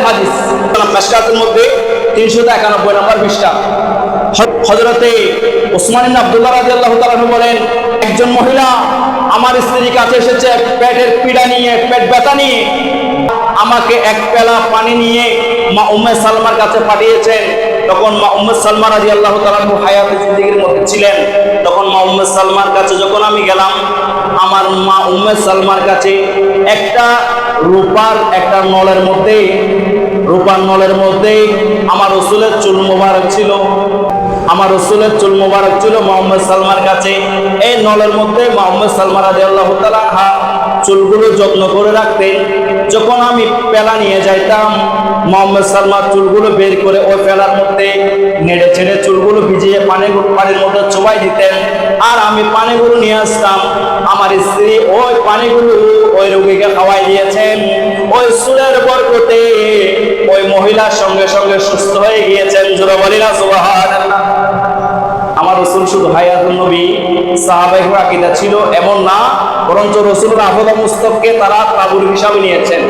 হাদিস মিশকাতের মধ্যে 391 নম্বর পৃষ্ঠা। হযরতে ওসমান ইবনে আব্দুল্লাহ রাদিয়াল্লাহু তাআলা বলেন, একজন মহিলা আমার স্ত্রীর কাছে এসেছে পেটের পীড়া নিয়ে, পেট ব্যথা নিয়ে। আমাকে এক পেলা পানি নিয়ে মা উম্মে সালমার কাছে পাঠিয়েছেন। তখন মা উম্মে সালমা রাদিয়াল্লাহু তাআলা হায়াতে জিন্দেগীর মধ্যে ছিলেন। তখন মা উম্মে সালমার কাছে যখন আমি গেলাম, আমার মা উম্মে সালমার কাছে একটা রূপার নলের মধ্যে আমার রাসূলের চুল মোবারক ছিল। মা উম্মে সালমার কাছে। এই নলের মধ্যে মা উম্মে সালমা রাদিয়াল্লাহু তাআলা চুলগুলো যত্ন করে রাখতেন। যখন আমি পেলা নিয়ে যাইতাম, মা উম্মে সালমা চুলগুলো বের করে ওই পেলার মধ্যে নেড়ে ছেড়ে চুলগুলো ভিজিয়ে পানির মধ্যে চুবাই দিতেন। আর আমি পানিগুলো নিয়ে আসতাম। আমার স্ত্রী ওই পানিগুলো ওই রোগীকে খাওয়াই দিয়েছেন। ওই চুলের বরকতে ওই মহিলার সঙ্গে সঙ্গে সুস্থ হয়ে গিয়েছেন। জোরে বলি না সুবহানাল্লাহ। আমার রাসূল শুধু হায়াতুন নবী সাহাবায়ে আকীদা ছিল এমন না, বরঞ্চ রাসূলের আহদ মুস্তফকে তারা তাবুর হিসাবে নিয়েছেন।